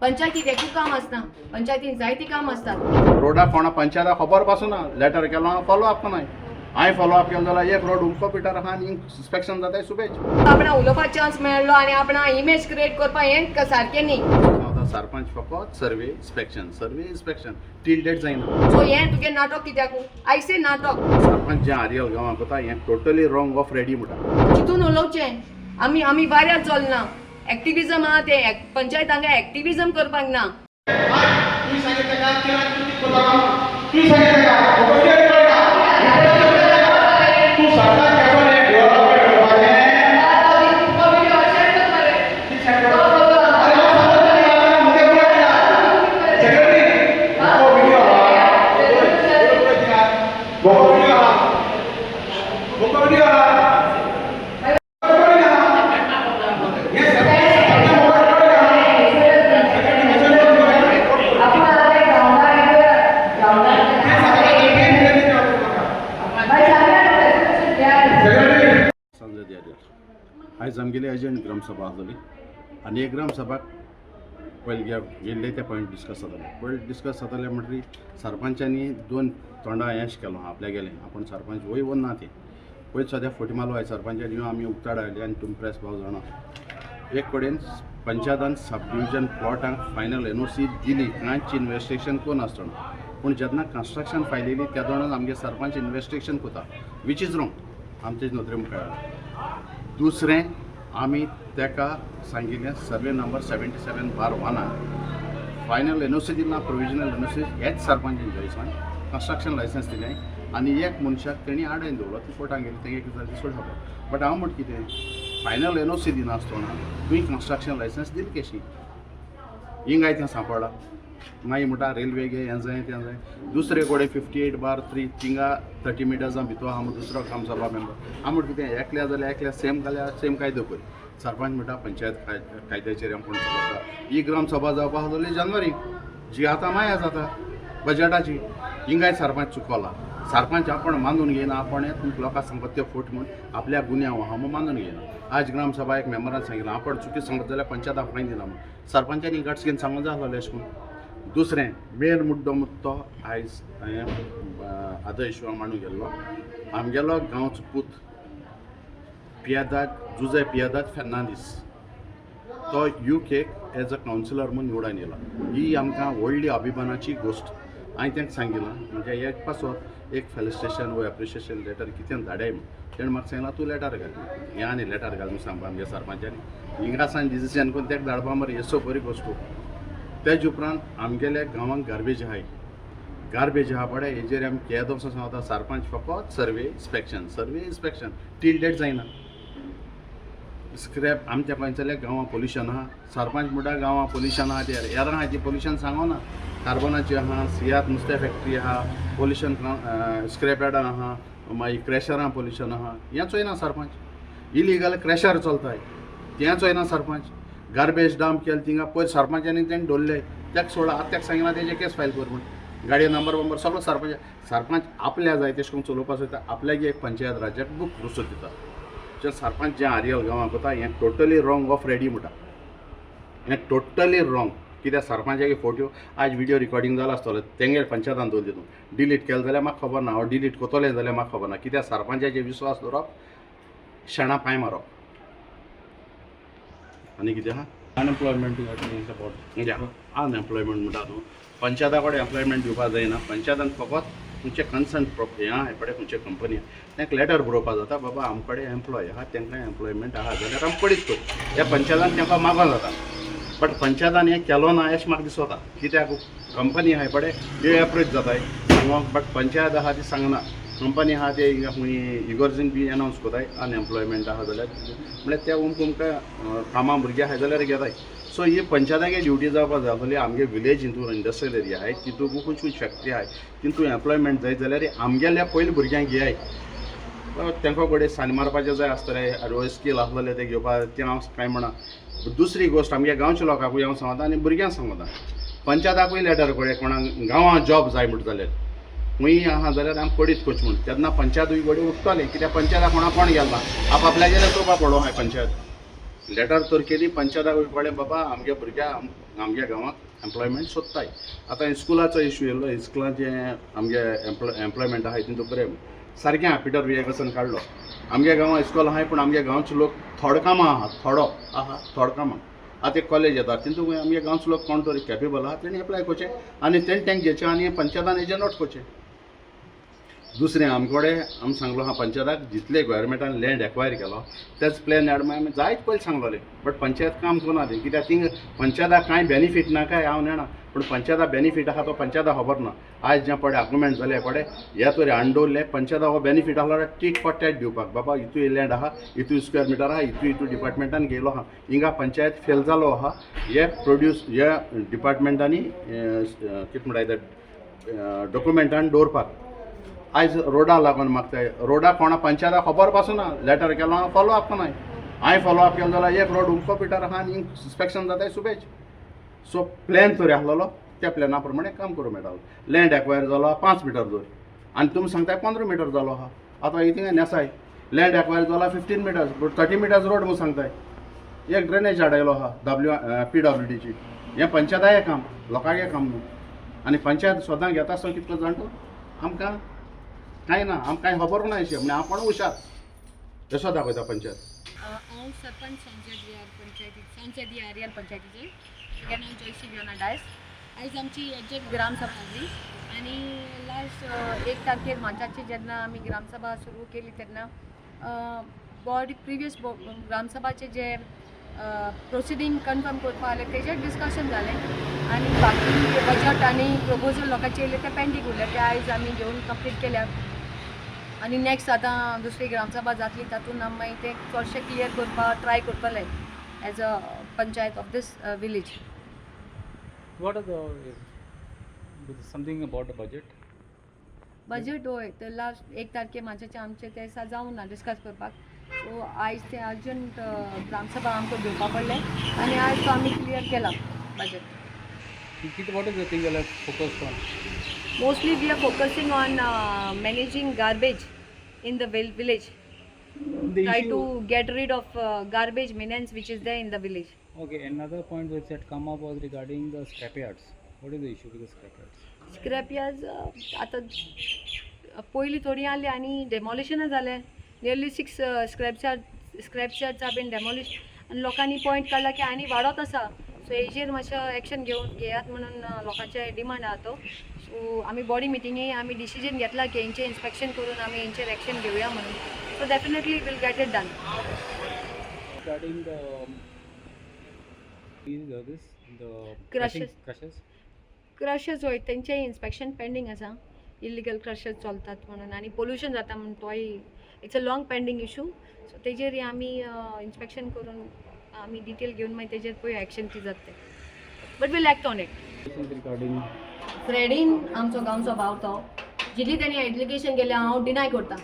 पंचायतीत एकूच काम आसना, पंचायतीन जायती काम असतात. रोडा कोणा पंचायता खबर पासून लेटर केलो फॉलो अप नाही. हांवें फॉलो अप केलो जाल्यार एक रोड उल्को पिटर आहा आनी इन्स्पेक्शन जाता सुबेज. आपणा उलोवपाक चान्स मेळ्ळो आनी आपणा इमेज क्रिएट करपाक हें सारकें न्ही. सरपंच फकत सर्वे इन्स्पेक्शन टील डेट जायना. सो हें तुगे नाटक कित्याक? आय से नाटक. सरपंच जे आरियल गांवांत कोता हें टोटली रॉंग ऑफ रेडी म्हणटा. चितून उलोवचें. आमी वाऱ्यार चलना. एक्टिविजम आहा ते पंचायत हांगा एक्टिविजम करपाक ना. आयज आमगेली अर्जंट ग्रामसभा आसली आनी एक ग्रामसभाक पयले गेल्ले ते पॉयंट डिस्कस जाताले. पयले डिस्कस जाताले म्हणटरी सरपंचांनी दोन तोंडां हें केलो आपल्या गेलें आपूण सरपंच वय वन ना ते पयलीं सद्या फोटी मारलो हांवें सरपंचानी आमी उक्ताड हाडले आनी तुमी प्रेस भाव जाणा. एक कडेन पंचायतान सब डिविजन प्लॉटांक फायनल NOC दिली कांयच इन्वेस्टिगेशन कोण आसतना पूण जेन्ना कन्स्ट्रक्शन फायल येयली त्या दौरान आमगे सरपंच इन्वेस्टिगेशन कोता वीच इज रॉंग आमचे नोदरे मुखार. दुसरें आमी तेका सांगिल्लें सर्वे नंबर 77/1 फायनल NOC दिला प्रोविजनल NOC हेच सरपंचान जॉयसान कन्स्ट्रक्शन लायसन्स दिलें आनी एक मनशाक तेणी आडायन दवरलो ती कोर्टान गेली तेंगे कितें सोडप. बट हांव म्हणटा कितें फायनल NOC दिना आसतना तुवें कन्स्ट्रक्शन लायसन्स दिली कशी हिंग तें सांपडला. मागीर म्हणटा रेल्वे गे हें जाय तें जाय. दुसरे कडेन 58/3 थिंगा 30 मिटर्सां भितर हांव दुसरो ग्रामसभा मेंबर हांव म्हणटा कितें एकल्या जाल्यार एकल्या सेम जाल्यार सेम कायदो पळय. सरपंच म्हणटा पंचायत कायद्याचेर आपूण चलता. ही ग्रामसभा जावपाक लागली जानेवारी जी आतां माया जाता बजेटाची हिंगाय सरपंच चुकला. सरपंच आपण मानून घेयना आपण लोकांक सांगता त्यो फोट म्हणून आपल्या गुन्यांव आहा म्हूण मानून घेयना. आज ग्रामसभा एक मेंबरान सांगितलं आपण चुकी सांगत जाल्यार पंचायताक फायन दिना म्हणून सरपंचांनी गट्स घेवन सांगूंक जाय आसलें अशें करून. दुसरें मेन मुद्दो तो आयज हांवें आदर्श मांडून गेल्लो आमगेलो गांवचो पूत जुजे पियादाद फेर्नांदीस तो UKक एज अ कावन्सिलर म्हणून निवडून येयला. ही आमकां व्हडली अभिमानाची गोश्ट. हांवें तांकां सांगिल्लां म्हणजे एक पासत एक फेलिस्टेशन वो एप्रिशिएशन लेटर कितें धाडाय म्हूण तेणें म्हाका सांगलां तूं लेटर घाल हें आनी लेटर घाल म्हूण सांगपा आमगे सरपंचानी हिंगा सान डिसिजन करून ताका धाडपा मरे येसो बरी गोश्ट. तेज उपरांत आमगेल्या गांवांक गार्बेज आहा पळय हेजेर आमी केद वचून सांगता सरपंच फकत सर्वे इन्स्पेक्शन टील डेट जायना. स्क्रॅप आमच्या पंचायत गांवां पोल्युशन आहा सरपंच म्हणटा गांवां पोल्युशन आहा ते येरां हाची पोल्युशन सांगोना कार्बनाची आहा सियात नुस्तें फॅक्ट्री आहा पोल्युशन स्क्रॅप यार्डां आहा मागीर क्रॅशरां पोल्युशन आहा हें चोयना सरपंच. इलिगल क्रॅशर चलताय तें चोयना सरपंच. गार्बेज डंप केलें थिंगा पयर सरपंचांनी तेणें दवरलें ताका सोडा आतां ताका सांगिना तेजे केस फायल कर म्हूण गाडये नंबर सगळो सरपंच आपल्या जाय तशें करून चलोवपाक सोदता आपल्याक एक पंचायत राज्याक बूक रुसो दिता. जे सरपंच जें आरियल गांवांक कोता हें टोटली रॉंग ऑफ रेडी म्हणटा. हें टोटली रॉंग. कित्याक सरपंचाचे फोटो आज व्हिडिओ रिकॉर्डिंग जाला आसतलो तेंगे पंचायतान दवरले तूं डिलीट केलें जाल्यार म्हाका खबर ना हांव डिलीट कोतलें जाल्यार म्हाका खबर ना. कित्याक सरपंचाचे विश्वास दवरप शेणां पांय मारप. आनी कितें आहा अनएम्प्लॉयमेंट म्हणजे अनएम्प्लॉयमेंट म्हणटा तूं पंचायता कडेन एम्प्लॉयमेंट दिवपाक जायना. पंचायतान फकत तुमचे कन्सर्न हें आहा पळय खंयचे कंपनी तांकां लेटर बरोवपाक जाता बाबा आमचे कडेन एम्प्लॉय आहा तांकां एम्प्लॉयमेंट आहा जाल्यार आमी पडीत कर. ह्या पंचायतान तांकां मागों जाता. बट पंचायतान हें केलो ना अशें म्हाका दिसता. कित्याक कंपनी आहाय पळय ह्यो एप्रोच जाताय सांगोंक बट पंचायत आहा ती सांगना. कंपनी आहा ते इगर्जीन बी अनावन्स कोताय अनएम्प्लॉयमेंट आहा जाल्यार म्हळ्यार ते तुमकां कामां भुरगे आहाय जाल्यार घेताय. सो ही पंचायतागे ड्युटी जावपाक जाय आसली. आमगे विलेज हितून इंडस्ट्रियल एरिया आहाय तितून खंयची फॅक्टरी आहाय तितून एम्प्लॉयमेंट जाय जाल्यार आमगेल्या पयलीं भुरग्यांक घेयाय. तांकां कडेन सानी मारपाचें जाय आसतलें रो स्कील आसलें तें घेवपाक तें हांव कांय म्हणा. दुसरी गोश्ट आमगे गांवच्या लोकांकूय हांव सांगता आनी भुरग्यांक सांगता पंचायताकूय लेटर कळ्ळे कोणाक गांवां जॉब जाय म्हणटा जाल्यार खंयी आहा जाल्यार आमी पडीत कोच म्हूण तेन्ना पंचायतूय घडये उठताली कित्याक पंचायताक कोणा कोण गेला आपआपल्या गेल्यार चोवपा पडो हाय पंचायत लेटर तर केली पंचायताक कळ्ळें बाबा आमगे भुरग्याक आमच्या गांवांत एम्प्लॉयमेंट सोदताय. आतां इस्कुलाचो इश्यू येयलो. इस्कुलान जे आमगे एम्प्लॉयमेंट आहाय तितून बरें सारकें आहा. पिटर विएकसन काडलो. आमगे गांवां इस्कॉल आहाय पूण आमगे गांवचे लोक थोडे कामां आहा. थोडो कामां. आतां एक कॉलेज येता तितून आमगे गांवचे लोक कोण तरी कॅपेबल आहा तेणी एप्लाय करचें आनी तेणी तेंक घेवचें आनी पंचायतान हेजेर नोट करचें. दुसरें आमकोडे आमी सांगलो आहा पंचायताक जितले गोवोरमेंटान लँड एक्वायर केलो तेच प्लॅन आमी जायत पयलीं सांगलोलें. बट पंचायत काम करना ती. कित्याक थिंग पंचायताक कांय बेनिफीट ना काय हांव नेना. पूण पंचायताक बेनिफीट आहा तो पंचायताक खबर ना. आयज जें पडे आर्ग्युमेंट जाले पडे हे तरी आंडोरले पंचायताक हो बेनिफीट आसलो जाल्यार टीट फॉर टॅट दिवपाक. बाबा हितू लँड आहा, हितू स्क्वेअर मिटर आहा, हितू डिपार्टमेंटान गेलो आहा. हिंगा पंचायत फेल जालो आहा. हे प्रोड्यूस हे डिपार्टमेंटांनी कितें म्हणटा डॉक्युमेंटान दवरपाक. आयज रोडा लागून मागताय. रोडा कोणा पंचायताक खबर पासून ना. लेटर केलो हांव फॉलो अप कोनाय. हांवें फॉलो अप केलो जाल्यार एक रोड उमको पिटर आहा आनी इन्स्पेक्शन जाताय सुबेज. सो प्लॅन तरी आसलेलो त्या प्लॅना प्रमाणे काम करूं मेळटालें. लँड एक्वायर जालो 5 मिटर दर आनी तुमी सांगताय 15 मिटर जालो आहा. आतां हितून नेसाय लँड एक्वायर जालो 15 मिटर्स बट 30 मिटर्स रोड म्हणून सांगताय. एक ड्रेनेज हाडयलो आहा PWDची. हें पंचायताचें काम, लोकांचें काम न्हू. आनी पंचायत स्वता घेता आसतना कितको जाणटो आमकां कांय ना. आमकां कांय खबर ना अशें म्हणजे आपण हुशार तसो दाखयता पंचायत. हांव सरपंच सांचे दियारियाल पंचायतीचे म्हजें नांव जयश्री जोना डायस. आयज आमची एग्जॅक्ट ग्रामसभा जाली आनी लास्ट 1 तारखेर मार्चाची जेन्ना आमी ग्रामसभा सुरू केली तेन्ना बॉडी प्रिवियस ग्रामसभाचे जे प्रोसिडींग कन्फर्म करपा आसलें तेजेर डिस्कशन जालें आनी बाकी बजट आनी प्रपोजल लोकांचे येयले ते पेंडींग उरले ते आयज आमी घेवन कंप्लीट केल्या. आनी नेक्स्ट आतां दुसरी ग्रामसभा जातली तातूंत आमी मागीर तें चडशें क्लियर करपाक ट्राय करतले as a panchayat of these village. What are something about the budget? Budget होय तर लास्ट 1 तारखे मार्चाचे आमचे ते जावं ना डिस्कस करपाक. सो आयज ते अर्जंट ग्रामसभा आमकां घेवपा पडलें आनी आयज तो आमी क्लियर केला budget. What is the thing that are focused on? Mostly we are focusing on managing garbage in the village. The Try issue, to get rid of garbage menace which is there in the village. okay, another point which had come up was regarding the scrapyards. What is the issue with the scrapyards? Scrapyards आता पयलीं थोडी आसली आनी demolition जालें. Nearly 6 स्क्रॅपयार्ड्स have been demolished आनी लोकांनी point काडला की आनी वाडत आसा. सो हेजेर मातशें एक्शन घेयात म्हणून लोकांचे डिमांड आहा तो. सो आमी बॉडी मिटिंगे आमी डिसिजन घेतला की हेंचें इन्स्पेक्शन करून आमी हेंचेर एक्शन घेवया म्हणून. So definitely will get it done. Regarding the crushes. Crushers होय तेंचें इन्स्पेक्शन पेंडींग आसा. इलिगल क्रशर्स चलतात म्हणून आनी पोल्युशन जाता म्हणून तोय it's a long pending issue. So तेजेर आमी इन्स्पेक्शन करून आमी डिटेल घेवन मागीर तेजेर पळय एक्शन ती जाता तें. But will act on it. Regarding फ्रेडीन आमचो गांवचो भाव तो जितली तेणी एप्लिकेशन केलें हांव डिनाय करता.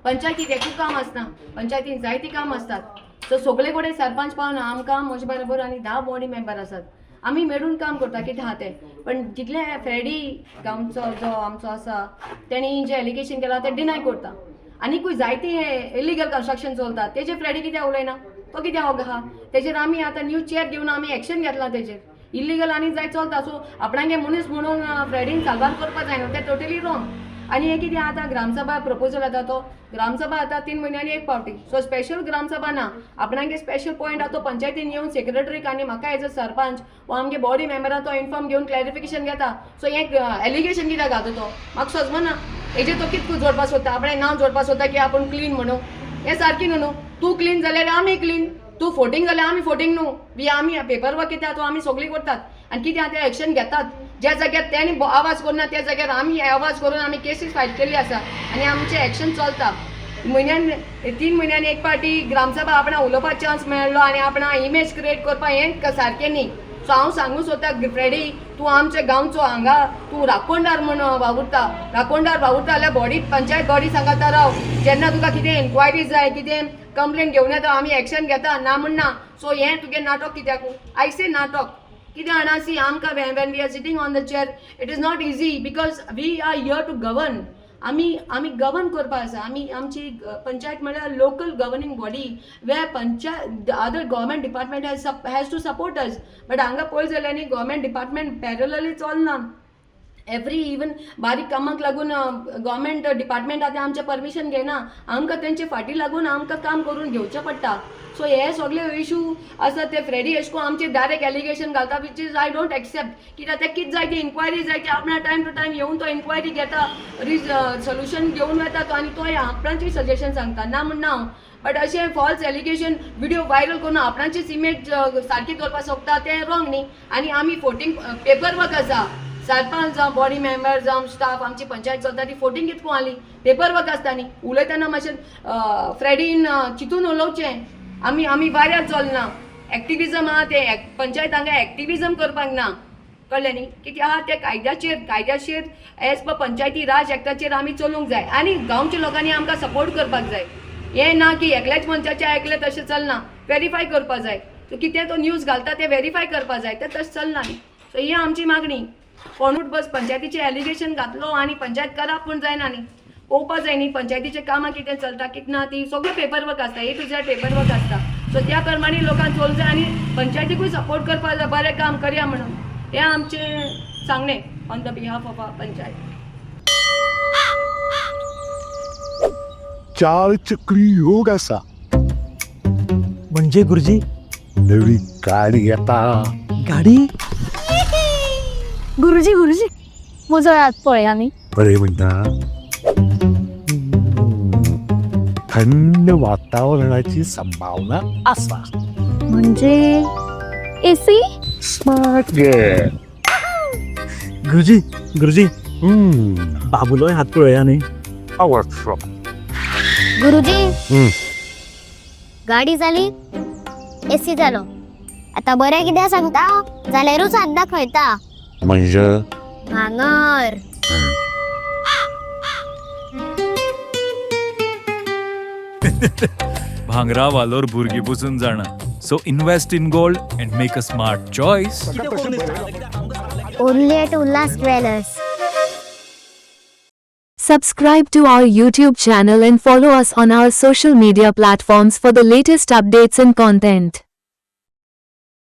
पंचायतीक एकूच काम आसना. पंचायतीन जायतीं काम आसतात. सो सगळे कडेन सरपंच पावना. आमकां म्हजे बरोबर आनी 10 बॉडी मेंबर आसात. आमी मेळून काम करता कितें आहा तें. पण जितले फ्रेडी गांवचो जो आमचो आसा तेणी जें एलिगेशन केलां तें डिनाय करता. आनीकूय जायतीं इलिगल कन्स्ट्रक्शन चलतात तेजेर फ्रेडी कित्याक उलयना. तो कित्याक वोग आहा. तेजेर आमी आतां न्यूज चॅर घेवन आमी एक्शन घेतलां तेजेर. इलिगल आनी जाय चलता. सो आपणागे मनीस म्हणून फ्रेडीन साल्वार करपाक जायना तें टोटली रॉंग. आनी हे कितें आतां ग्रामसभा प्रपोजल येता तो ग्रामसभा आतां 3 म्हयन्यांनी एक फावटी. सो स्पेशल ग्रामसभा ना. आपणागे स्पेशल पॉयंट आहा तो पंचायतीन येवन सेक्रेटरीक आनी म्हाका एज अ सरपंच वा आमगे बॉडी मेंबरान तो इन्फॉर्म घेवन क्लॅरिफिकेशन घेता. सो हें एलिगेशन कित्याक घालता तो म्हाका सजमना. हेजेर तो कितको जोडपाक सोदता. आपणें नांव जोडपाक सोदता की आपूण क्लीन म्हणून. हें सारकी न्हू. तूं क्लीन जाल्यार आमी क्लीन. तूं फोटींग जाल्यार आमी फोटींग न्हू. आमी पेपर वर्क कितें आहा तो आमी सगळीं करतात. आनी कितें आहा तें एक्शन घेतात. ज्या जाग्यार तेणी आवाज करना त्या जाग्यार आमी आवाज करून आमी केसीस फायल केल्ली आसा आनी आमचें एक्शन चलता. 3 म्हयन्यांनी एक फावटी ग्रामसभा आपणा उलोवपाक चान्स मेळ्ळो आनी आपणा इमेज क्रिएट करपाक हें सारकें न्ही. सो हांव सांगूं सोदता फ्रेडी तूं आमच्या गांवचो हांगा तूं राखणदार म्हूण वावुरता. राखणदार वावुरता जाल्यार बॉडी पंचायत बॉडी सांगाता राव. जेन्ना तुका कितें एन्क्वायरी जाय कितें कंप्लेन घेवन येता आमी एक्शन घेता ना म्हणना. सो हें तुगे नाटक कित्याक. आय से नाटक कितें जाणा सी आमकां when we are sitting on the chair it is not easy because we are here to govern. आमी गवर्न करपा आसा. आमची पंचायत म्हळ्यार लोकल गवर्निंग बॉडी वेर panchayat other government department has to support us. But हांगा पळय जाल्यार न्ही गव्हर्मेंट डिपार्टमेंट पॅरलली चलना. एवरी इवन बारीक कामाक लागून गव्हर्मेंट डिपार्टमेंट आतां आमचें परमिशन घेना. आमकां तेंचे फाटी लागून आमकां काम करून घेवचें पडटा. सो हे सगळे इशू आसा ते फ्रेडी एशको आमचे डायरेक्ट एलिगेशन घालता which is I don't accept. कित्याक ते कितें जाय ती इन्क्वायरी जाय ती आपणा टायम टू टायम येवन तो इन्क्वायरी घेता, सोल्युशन घेवन वता तो आनी तो आपणाची सजेशन सांगता. ना म्हण ना बट अशें फॉल्स एलिगेशन व्हिडिओ व्हायरल करून आपणाचीच इमेज सारकी करपाक सोदता तें रॉंग न्ही. आनी आमी फोटींग पेपर वर्क आसा, सरपंच जावं बॉडी मेंबर जावं स्टाफ आमची पंचायत चलता ती फोटींग कितको आली पेपर वर्क आसता न्ही. उलयतना मातशें फ्रेडीन चिंतून उलोवचें. आमी वाऱ्यार चलना. एक्टिविजम आहा ते पंचायत हांगा एक्टिविजम करपाक ना, कळ्ळें न्ही. कितें आहा ते कायद्याचेर एज पर पंचायती राज एक्टाचेर आमी चलूंक जाय आनी गांवच्या लोकांनी आमकां सपोर्ट करपाक जाय. हें ना की एकल्याच मनशाचें आयकलें तशें चलना. व्हेरीफाय करपाक जाय. सो कितें तो न्यूज घालता ते व्हेरीफाय करपाक जाय, तें तशें चलना न्ही. सो ही आमची मागणी. कोणूच बस पंचायतीचें एलिगेशन घातलो आनी पंचायत कराप पूण जायना न्ही. पळोवपा जाय न्ही पंचायतीचें कामां कितें चलता कितें ना ती सगळें पेपर वर्क आसता, ए टू झेड पेपर वर्क आसता. सो त्या प्रमाणे लोकांक चलूंक जाय आनी पंचायतीकूय सपोर्ट करपाक जाय बरें काम करया म्हणून. हें आमचें सांगणें ऑन द बिहाफ ऑफ आवर पंचायत. चार चक्री योग असा म्हणजे गुरुजी नवी गाडी येता. गाडी गुरुजी म्हजो हात पळया न्ही. बरे म्हणटा थंड वातावरणाची संभावना असा. म्हणजे एसी. Smart gate. गुरुजी बाबूलोय हात पळया न्ही. आवडतो. गुरुजी गाडी जाली, एसी जालो. आता बरें कितें सांगता जाल्यारूच हात दाखयता. म्हणजे भांगर. भांगरा वालोर भुरगीं बुजून जाणा. So invest in gold and make a smart choice. Only at Ullas Dwellers. Subscribe to our YouTube channel and follow us on our social media platforms for the latest updates and content.